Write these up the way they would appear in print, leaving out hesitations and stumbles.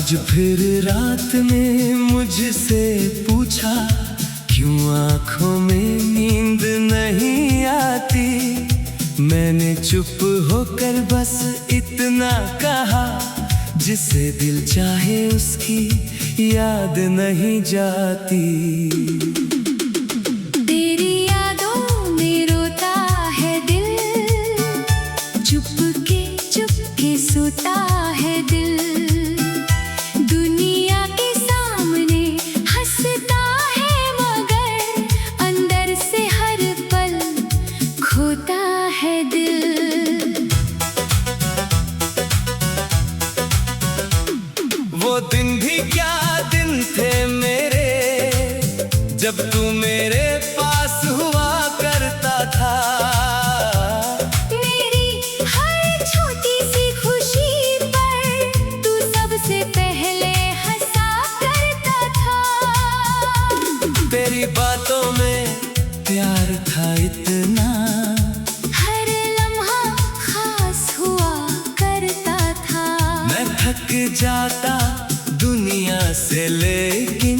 आज फिर रात में मुझसे पूछा, क्यों आँखों में नींद नहीं आती। मैंने चुप होकर बस इतना कहा, जिसे दिल चाहे उसकी याद नहीं जाती। तेरी यादों में रोता है दिल, चुपके सोता है दिल। दुनिया के सामने हंसता है मगर अंदर से हर पल खोता है दिल। वो दिन भी क्या दिन थे मेरे, जब तू मेरे पास हुआ करता था। मेरी हर छोटी सी खुशी पर तू सबसे पहले हंसा करता था। तेरी बातों में प्यार था इतना, हर लम्हा खास हुआ करता था। मैं थक जाता दुनिया से लेकिन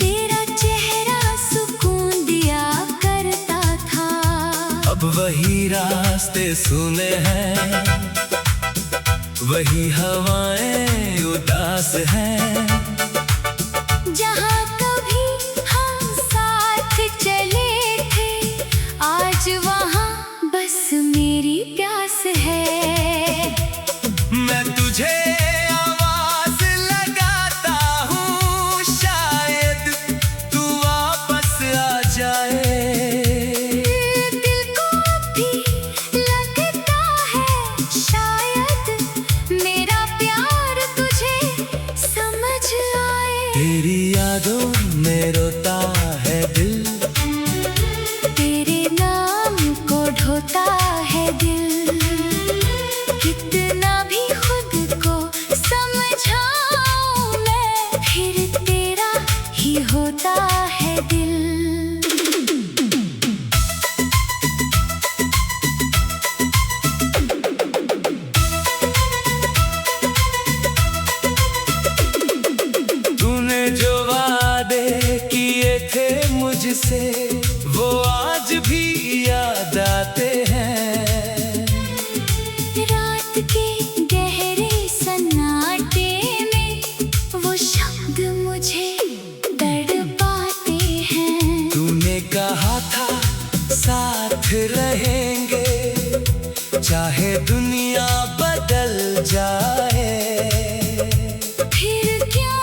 तेरा चेहरा सुकून दिया करता था। अब वही रास्ते सुने हैं, वही हवाएं उदास हैं। जहाँ कभी हम साथ चले थे, आज वहाँ बस मेरी प्यास है। मैं तुझे आवाज लगाता हूँ, शायद तू वापस आ जाए। दिल को भी लगता है शायद मेरा प्यार तुझे समझ आए। तेरी यादों में रोता है दिल, तेरे नाम को ढोता है दिल। कितना भी खुद को समझाऊं मैं, फिर तेरा ही होता है दिल। तूने जो वादे किए थे मुझसे, वो आज भी याद आते हैं। रात के गहरे सन्नाटे में वो शब्द मुझे तड़पाते हैं। तूने कहा था साथ रहेंगे, चाहे दुनिया बदल जाए। फिर क्यों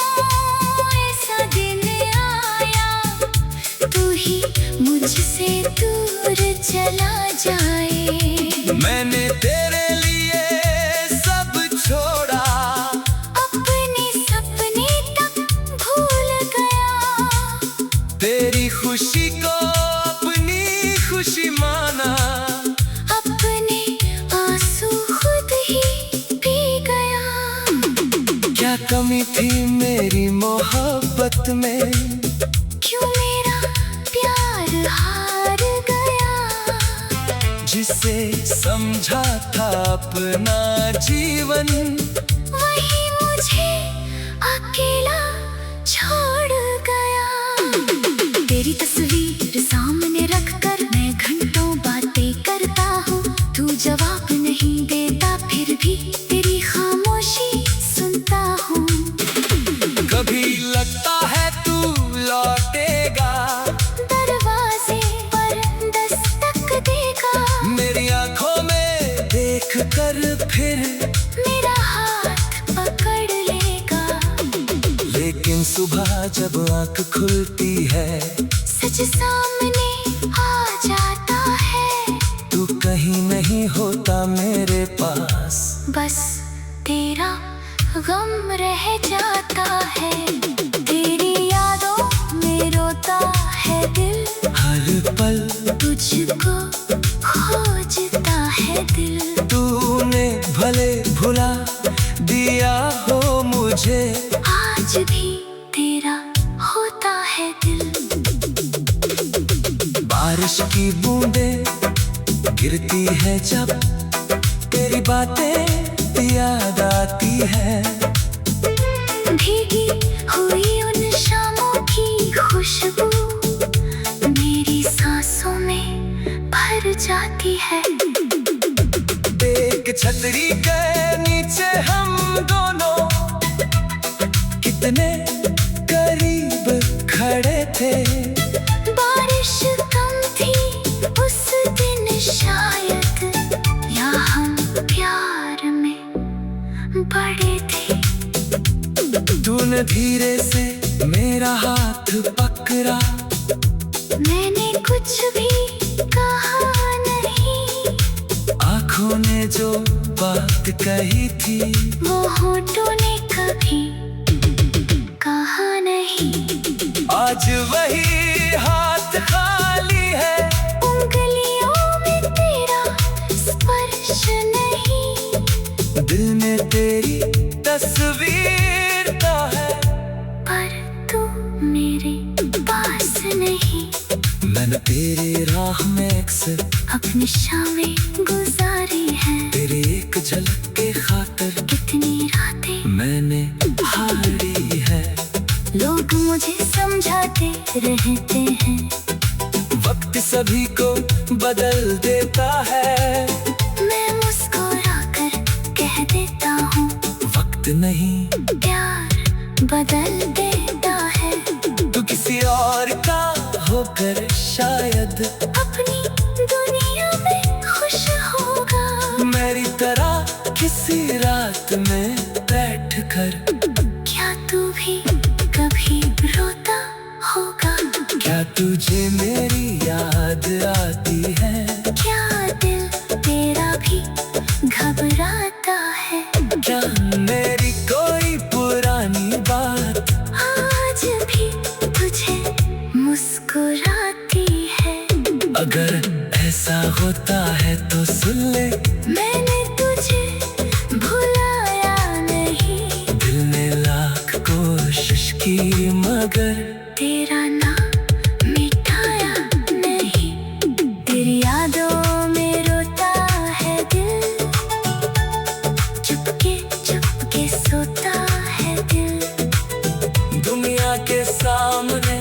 ऐसा दिन आया, तू ही मुझसे दूर चला जाए। मैंने तेरे लिए सब छोड़ा, अपने सपने तक भूल गया। तेरी खुशी को अपनी खुशी माना। अपने आंसू खुद ही पी गया। क्या कमी थी मेरी मोहब्बत में, क्यों मेरा प्यार हार गया। जिसे समझा था अपना जीवन, वही मुझे अकेला छोड़ गया। तेरी तस्वीर सामने रखकर मैं घंटों बातें करता हूँ। तू जवाब नहीं देता, फिर भी तेरी खामोशी सुनता हूँ। कभी लगता है तू लौटेगा, दरवाजे पर दस्तक देगा। मेरी आंखों में देख कर फिर मेरा हाथ पकड़ लेगा। लेकिन सुबह जब आंख खुलती है, सच सामने आ जाता है। तू कहीं नहीं होता मेरे पास, बस तेरा गम रह जाता है। तेरी यादों में रोता है दिल, हर पल तुझको खोजता है दिल। तूने भले भुला दिया हो मुझे, आज भी तेरा होता है दिल। बारिश की बूंदें गिरती है जब, तेरी बातें याद आती है। जाती है। एक छतरी के नीचे हम दोनों कितने करीब खड़े थे। बारिश कम थी उस दिन शायद, या हम प्यार में बड़े थे। तूने धीरे से मेरा हाथ पकड़ा, मैंने कुछ भी कहा नहीं। आँखों ने जो बात कही थी वो होठों ने कभी कहा नहीं। आज वही हाथ खाली है, उंगलियों में तेरा स्पर्श नहीं। दिल में तेरी तस्वीर तो है, पर तू मेरे पास नहीं। मैंने तेरी राह में अक्सर अपनी शामें गुजारी है, तेरी एक झलक के खातिर कितनी रातें मैंने हारी है। लोग मुझे समझाते रहते हैं, वक्त सभी को बदल देता है। मैं मुस्कुराकर कह देता हूँ, वक्त नहीं प्यार बदल देता है। तू किसी और का होकर शायद अपनी दुनिया में खुश होगा, मेरी तरह किसी रात में बैठ कर। क्या तू भी कभी रोता होगा? क्या तुझे मेरी याद आती है? क्या दिल तेरा भी घबराता है? क्या मेरी कोई पुरानी बात आज भी तुझे मुस्कुराती है? अगर ऐसा होता है तो सुन ले, मैंने तुझे भुलाया नहीं। दिल ने लाख कोशिश की मगर तेरा नाम मिटाया नहीं। तेरी यादों में रोता है दिल, चुपके चुपके सोता है दिल। दुनिया के सामने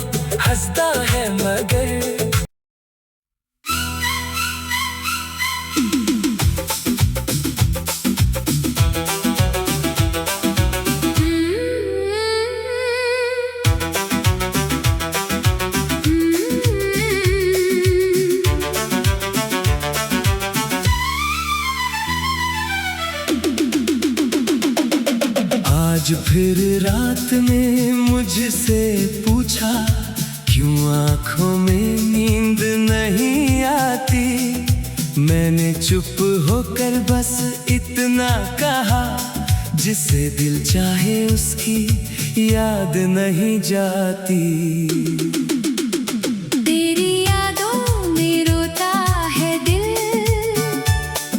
हंसता है मगर आज फिर रात में मुझसे पूछा, क्यों आँखों में नींद नहीं आती। मैंने चुप होकर बस इतना कहा, जिसे दिल चाहे उसकी याद नहीं जाती। तेरी यादों में रोता है दिल,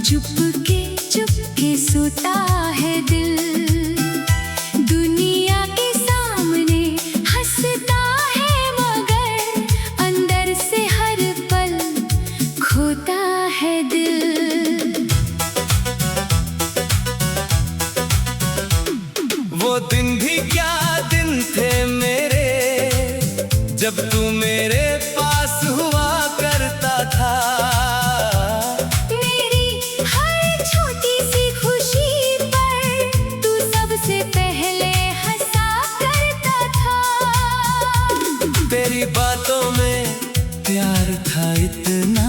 चुपके चुपके सोता है दिल। दुनिया के सामने हंसता है मगर अंदर से हर पल खोता है दिल। वो दिन भी क्या दिन थे मेरे, जब तू मेरे पास हुआ करता था। मेरी हर छोटी सी खुशी पर तू सबसे पहले हंसा करता था। तेरी बातों में प्यार था इतना,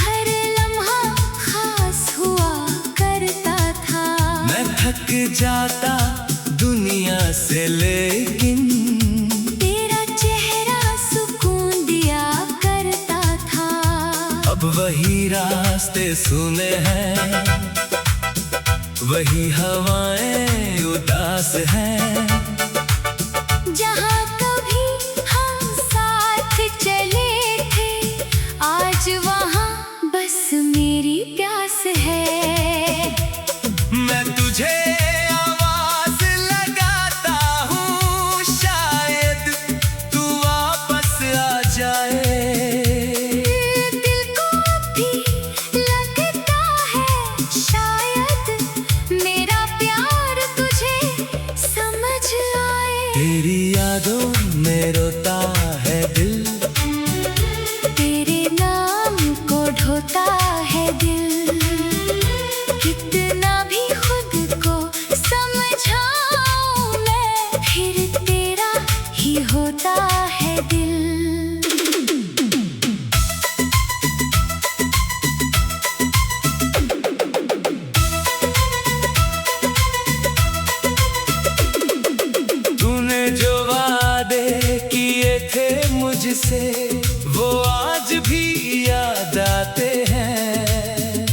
हर लम्हा खास हुआ करता था। मैं थक जाता दुनिया से लेकिन तेरा चेहरा सुकून दिया करता था। अब वही रास्ते सुने हैं, वही हवाएं उदास हैं। जहाँ कभी हम साथ चले थे, आज वहाँ बस मेरी प्यास है। मैं तुझे आवाज लगाता हूँ, शायद तू वापस आ जाए। दिल को भी लगता है शायद मेरा प्यार तुझे समझ मुझसे वो आज भी याद आते हैं।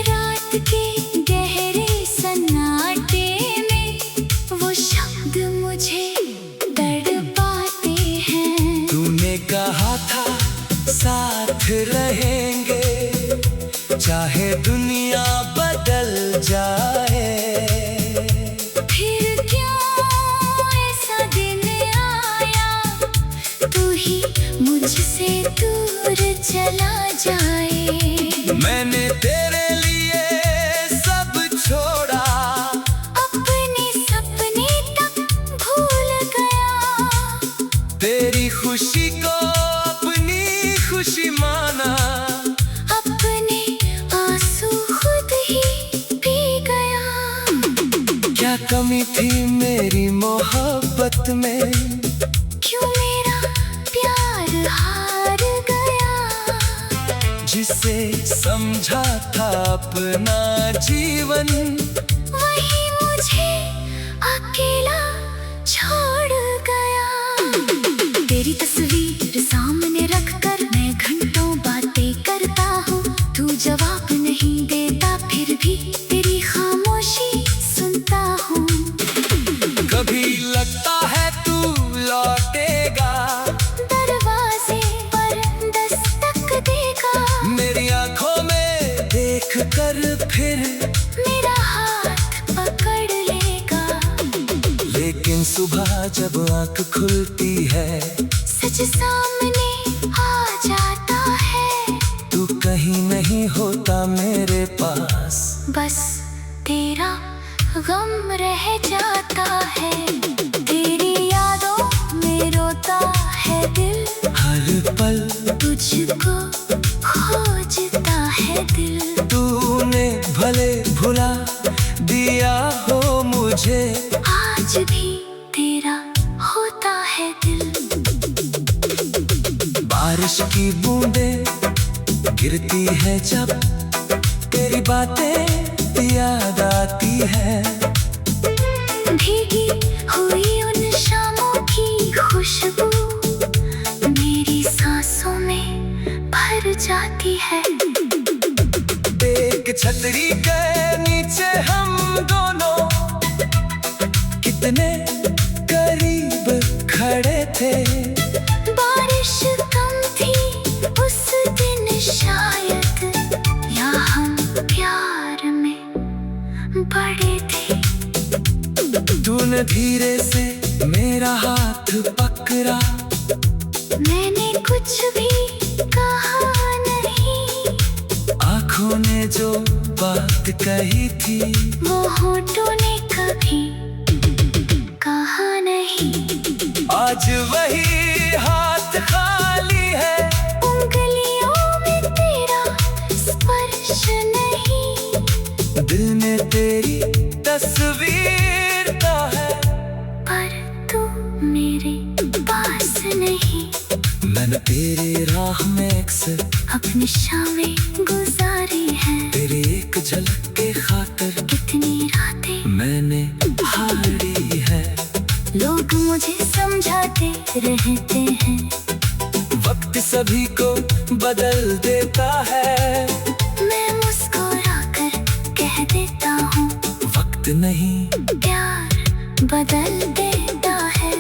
रात के गहरे सन्नाटे में वो शब्द मुझे तड़पाते हैं। तूने कहा था साथ रहेंगे, चाहे दुनिया बदल जाए। फिर क्यों ऐसा दिन आया, तू ही मुझसे दूर चला जाए। मैंने तेरे लिए सब छोड़ा, अपने सपने तक भूल गया। तेरी खुशी को अपनी खुशी माना। अपने आंसू खुद ही पी गया। क्या कमी थी मेरी मोहब्बत में, क्यों मेरा प्यार हार गया। जिसे समझा था अपना जीवन, वही मुझे अकेला छोड़ गया। तेरी तस्वीर सामने रखकर मैं घंटों बातें करता हूँ। तू जवाब नहीं देता, फिर भी तेरी खामोशी सुनता हूँ। कभी लगता है तू लौटेगा, दरवाजे पर दस्तक देगा। मेरी आंखों में देख कर फिर मेरा हाथ पकड़ लेगा। लेकिन सुबह जब आंख खुलती है, सच सामने आ जाता है। तू कहीं नहीं होता मेरे पास, बस तेरा गम रह जाता है। तेरी यादों में रोता है दिल, हर पल तुझको खोजता है दिल। तूने भले भुला दिया हो मुझे, आज भी तेरा होता है दिल। बारिश की बूंदें गिरती है जब, तेरी बातें याद आती है। भीगी हुई उन शामों की खुशबू मेरी सांसों में भर जाती है। एक छतरी के नीचे हम दोनों कितने करीब खड़े थे। बारिश कम थी उस दिन शायद, या हम प्यार में बड़े थे। तूने धीरे से मेरा हाथ पकड़ा, मैंने कुछ भी कहा नहीं। आँखों ने जो बात कही थी, वो होठों ने कभी कहा नहीं। आज वही हाथ खाली है, उंगलियों में तेरा स्पर्श नहीं। दिल में तेरी तस्वीर का है, पर तू मेरे पास नहीं। मैंने तेरी राह में अक्सर अपनी शामें गुजारी हैं। तेरी एक झलक के खातिर कितनी रातें मैंने हारी है। लोग मुझे समझाते रहते हैं, वक्त सभी को बदल देता है। मैं मुस्कुरा कर कह देता हूँ, वक्त नहीं प्यार बदल देता है।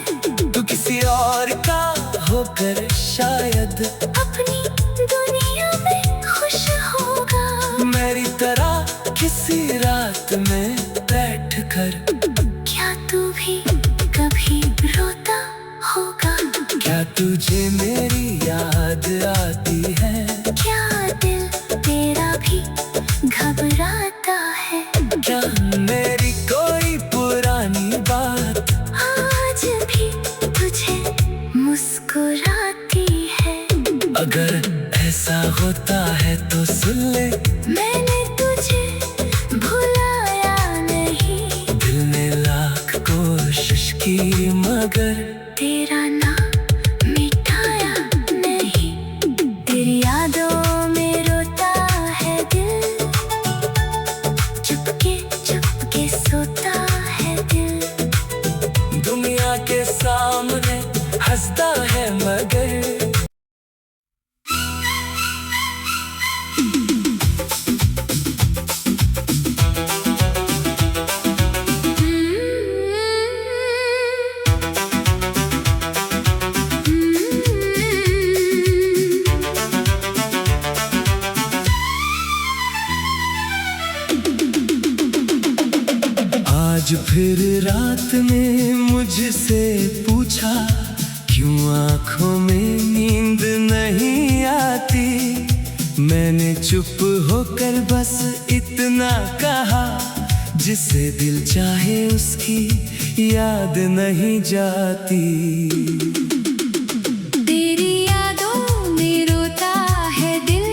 तू किसी और का होकर शायद अपनी दुनिया में खुश होगा। मेरी तरह किसी रात में बैठ कर, क्या तू भी कभी रोता होगा। क्या तुझे मेरी याद आती है। क्या दिल तेरा भी घबराता है। क्या मेरी कोई पुरानी बात आज भी तुझे मुस्कुराती है। अगर ऐसा होता है तो सुन ले, मैंने तुझे भुलाया नहीं। दिल ने लाख कोशिश की मगर तेरा नाम मिटाया नहीं। तेरी यादों में रोता है दिल, चुपके चुपके सोता है दिल। दुनिया के सामने हंसता है मगर आज फिर रात में मुझसे पूछा, क्यों आंखों में नींद नहीं आती। मैंने चुप होकर बस इतना कहा, जिसे दिल चाहे उसकी याद नहीं जाती। तेरी यादों में रोता है दिल,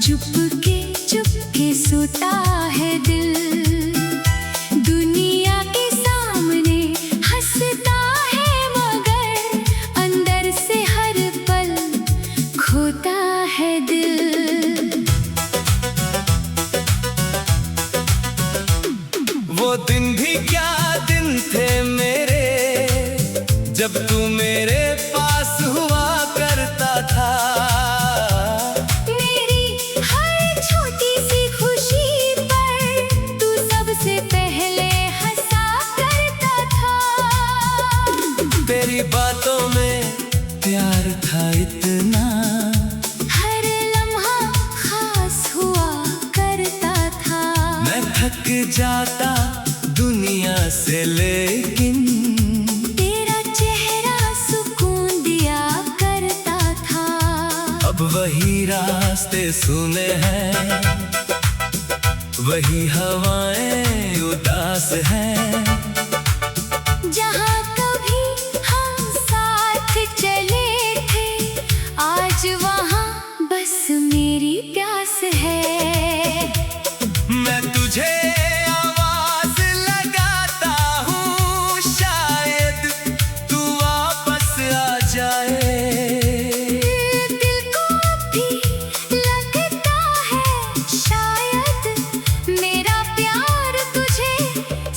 चुपके सोता है दिल। दुनिया के सामने हंसता है मगर अंदर से हर पल खोता है दिल। वो दिन भी क्या दिन थे मेरे, जब तू मेरे पास हुआ करता था। मेरी हर छोटी सी खुशी पर तू सबसे पहले हंसा करता था। तेरी बातों में प्यार था इतना, हर लम्हा खास हुआ करता था। मैं थक जाता दुनिया से लेकिन तेरा चेहरा सुकून दिया करता था। अब वही रास्ते सुने हैं, वही हवाएं उदास हैं। जहाँ कभी हम साथ चले थे, आज वहाँ बस मेरी प्यास है। मैं तुझे आवाज लगाता हूँ, शायद तू वापस आ जाए। दिल को भी लगता है शायद मेरा प्यार तुझे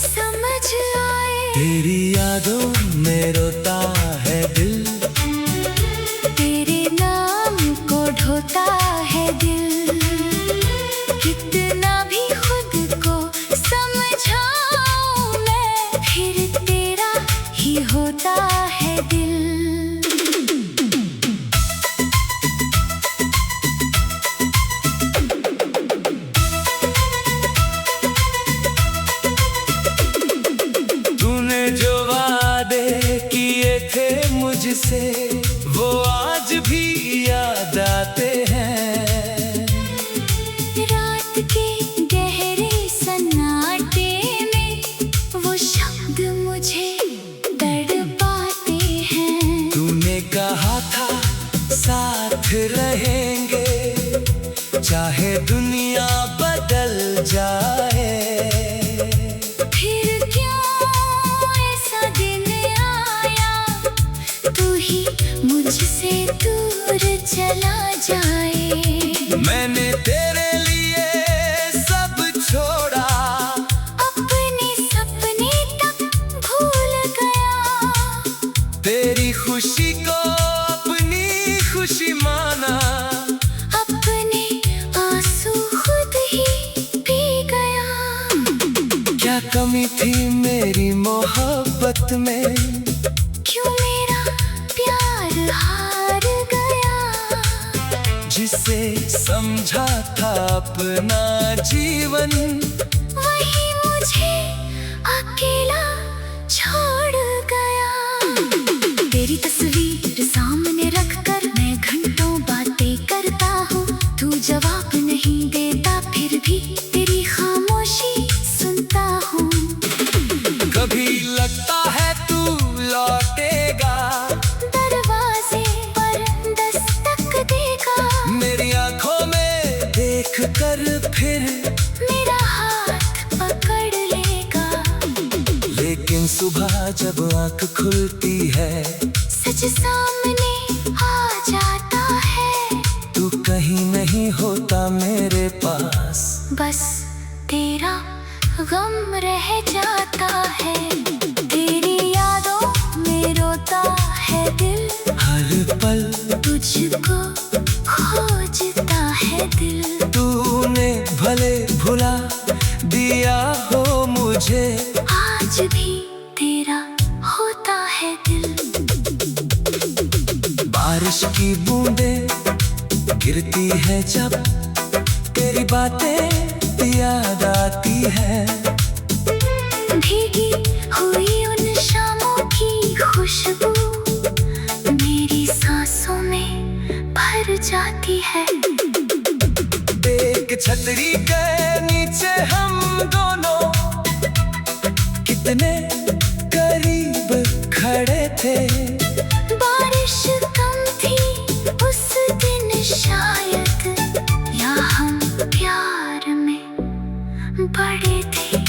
समझ आए। तेरी यादों में रोता है दिल, तेरे नाम को ढोता है दिल। कितना भी खुद को समझाऊं मैं, फिर तेरा ही होता है दिल। तूने जो वादे किए थे मुझसे, वो आज भी याद आते हैं। रात के गहरे सन्नाटे में वो शब्द मुझे तड़पाते हैं। तूने कहा था साथ रहेंगे, चाहे दुनिया बदल जाए। फिर क्यों ऐसा दिन आया, तू ही मुझसे दूर चला जाए। मैंने तेरे लिए सब छोड़ा, अपने सपने तक भूल गया। तेरी खुशी को अपनी खुशी माना। अपने आंसू खुद ही पी गया। क्या कमी थी मेरी मोहब्बत में, क्यों मेरा प्यार हार गया। जिसे समझा था अपना जीवन, वही मुझे अकेला छोड़ गया। तेरी तस्वीर सामने रखकर मैं घंटों बातें करता हूँ। तू जवाब नहीं देता, फिर भी तेरी खामोशी सुनता हूँ। कभी लगता है तू लौटेगा, दरवाजे पर दस्तक देगा। मेरी आंखों में देख कर फिर मेरा हाथ पकड़ लेगा। लेकिन सुबह जब आंख खुलती है, सच सामने आ जाता है। तू कहीं नहीं होता मेरे पास, बस तेरा गम रह जाता है। तेरी यादों में रोता है दिल, हर पल तुझको खोजता है दिल। तूने भले भुला दिया हो मुझे, आज भी तेरा होता है दिल। बारिश की बूंदें गिरती है जब, तेरी बातें याद आती है। भर जाती है। एक छतरी के नीचे हम दोनों कितने करीब खड़े थे। बारिश कम थी उस दिन शायद, या हम प्यार में बड़े थे।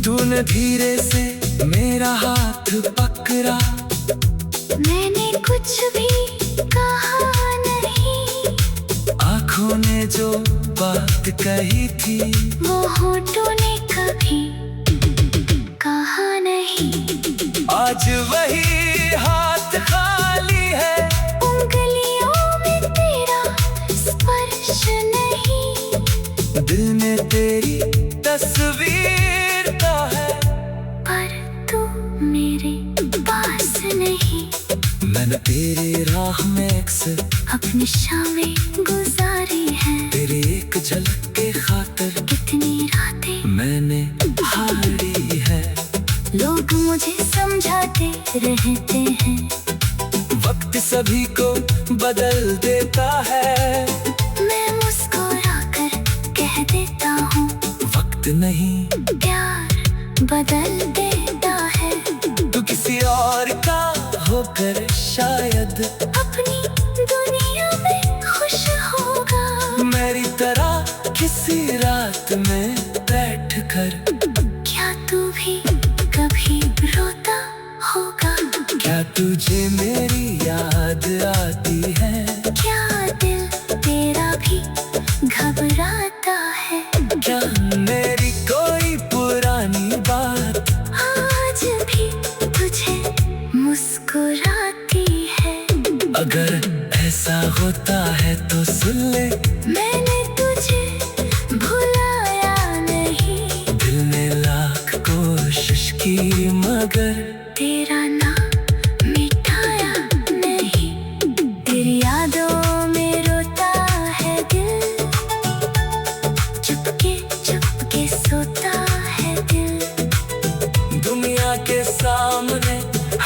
तूने धीरे से मेरा हाथ पकड़ा, मैंने कुछ भी कहा नहीं। आँखों ने जो बात कही थी वो होठों ने कभी कहा नहीं। आज वही हाथ खाली है, उंगलियों में तेरा स्पर्श नहीं। दिल में तेरी तस्वीर तो है, पर तू मेरे पास नहीं। मैंने तेरी राह में अक्सर अपनी शामें गुजारी है, तेरी एक झलक के खातिर कितनी रातें मैंने हारी है। लोग मुझे समझाते रहते हैं, वक्त सभी को बदल देता है। मैं मुस्कुराकर कह देता हूँ, वक्त नहीं प्यार बदल देता है। तू किसी और का होकर शायद अपनी दुनिया में खुश होगा, मेरी तरह किसी रात में बैठकर। क्या तू भी कभी रोता होगा? क्या तुझे मेरी याद आती है? क्या दिल तेरा भी घबराता है? क्या मेरी कोई पुरानी बात आज भी तुझे मुस्कुराती है? अगर ऐसा होता है तो सुन ले, मैंने तुझे भुलाया नहीं। दिल ने लाख कोशिश की मगर तेरा नाम मिटाया नहीं। तेरी यादों में रोता है दिल, चुपके सोता है दिल। दुनिया के सामने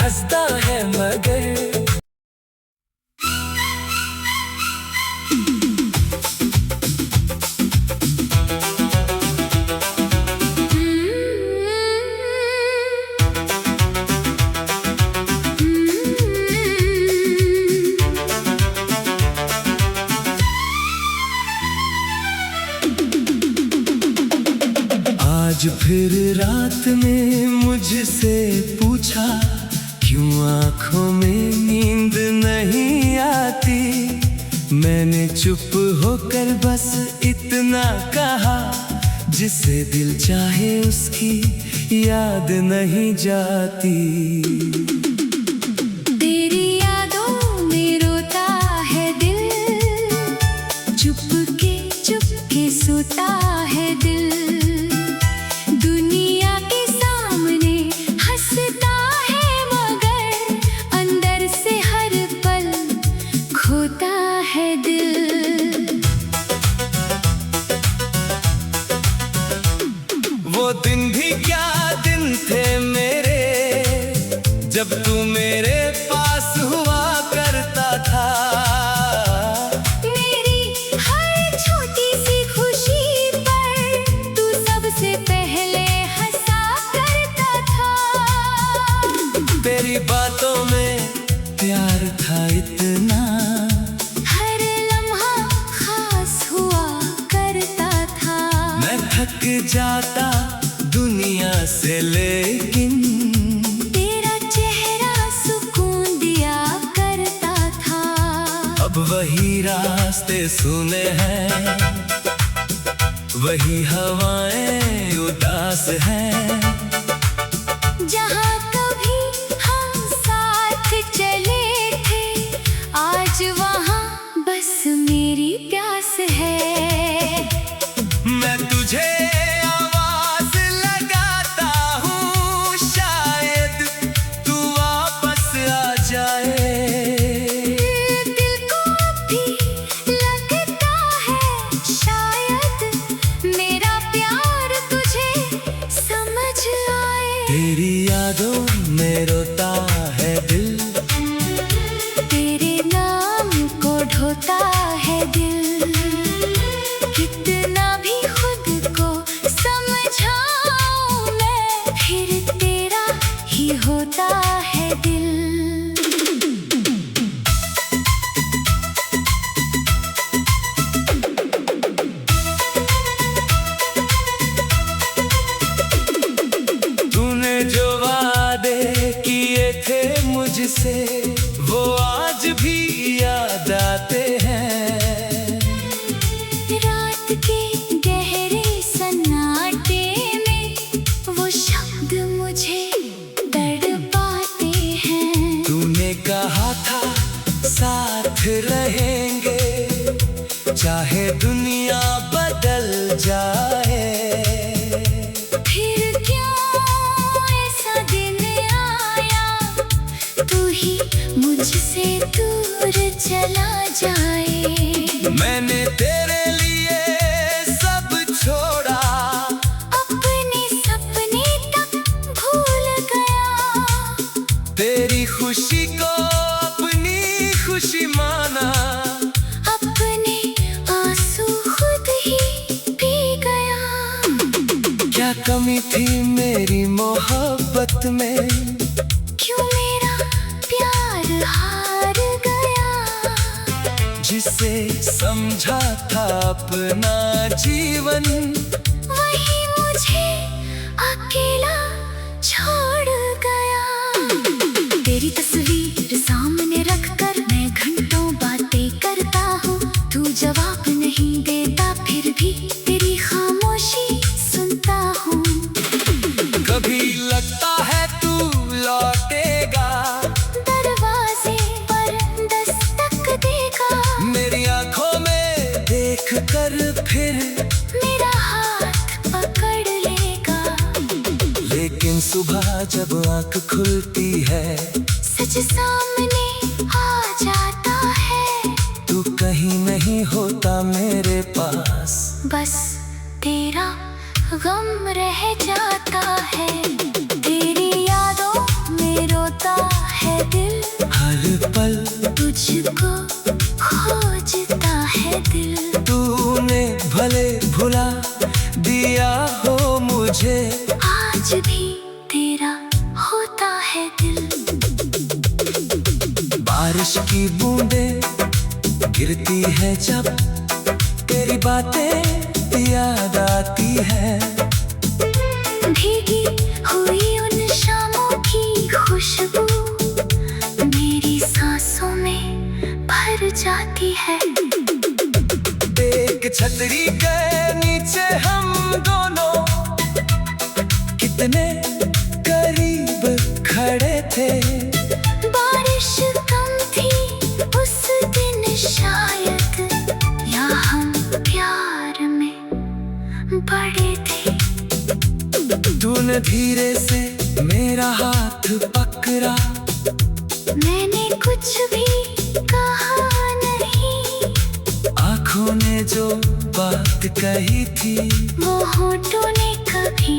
हंसता है मगर आज फिर रात में मुझसे पूछा, क्यों आँखों में नींद नहीं आती। मैंने चुप होकर बस इतना कहा, जिसे दिल चाहे उसकी याद नहीं जाती। तेरी यादों में रोता है दिल, चुपके सोता है दिल। दुनिया के सामने हंसता है मगर अंदर से हर पल खोता है दिल। वो दिन भी क्या दिन थे मेरे, जब तू मेरे पास हुआ करता था। मेरी हर छोटी सी खुशी पर तू सबसे पहले हंसा करता था। तेरी बातों में प्यार था इतना, हर लम्हा खास हुआ करता था। मैं थक जाता दुनिया से लेकिन तेरा चेहरा सुकून दिया करता था। अब वही रास्ते सुने हैं, वही हवाएं उदास हैं। जहाँ कभी हम साथ चले थे, आज वहाँ बस मेरी प्यास है। मैं तुझे आवाज लगाता हूँ, शायद तू वापस आ जाए। दिल को भी लगता है शायद मेरा प्यार तुझे समझ आए। तेरी यादों में रोता है दिल, तेरे नाम को रोता है दिल। कितना भी खुद को समझाऊं मैं, फिर तेरा ही होता है दिल। मुझसे वो आज भी याद आते हैं। रात के गहरे सन्नाटे में वो शब्द मुझे तड़पाते हैं। तूने कहा था साथ रहेंगे, चाहे दुनिया बदल जाए। मुझसे दूर चला जाए। मैंने तेरे लिए सब छोड़ा, अपने सपने तक भूल गया। तेरी खुशी को अपनी खुशी माना, अपने आंसू खुद ही पी गया। क्या कमी थी मेरी मोहब्बत में, क्यों मेरा प्यार हार गया। जिसे समझा था अपना जीवन, वही मुझे अकेला छोड़ गया। तेरी तस्वीर सामने रखकर मैं घंटों बातें करता हूँ। तू जवाब नहीं देता, फिर भी तेरी खामोशी सुनता हूँ। कभी लगता है तू लौटेगा, दरवाजे पर दस्तक देगा। मेरी आंखों में देख कर फिर मेरा हाथ पकड़ लेगा। लेकिन सुबह जब आंख खुलती है, सच सामने आ जाता है। तू कहीं नहीं होता मेरे पास, बस तेरा गम रह जाता है। तेरी यादों में रोता है दिल, हर पल तुझको खोजता है दिल। तूने भले भुला दिया हो मुझे, आज भी तेरा होता है दिल। बारिश की बूंदें गिरती है जब, तेरी बातें याद आती है। भीगी हुई उन शामों की खुशबू मेरी सांसों में भर जाती है। एक छतरी के नीचे हम दोनों कितने करीब खड़े थे। बारिश कम थी उस दिन शायद, या हम प्यार में बड़े थे। तूने धीरे से मेरा हाथ पकड़ा, मैंने कुछ भी कहा नहीं। आँखों ने जो बात कही थी, वो होठों ने कभी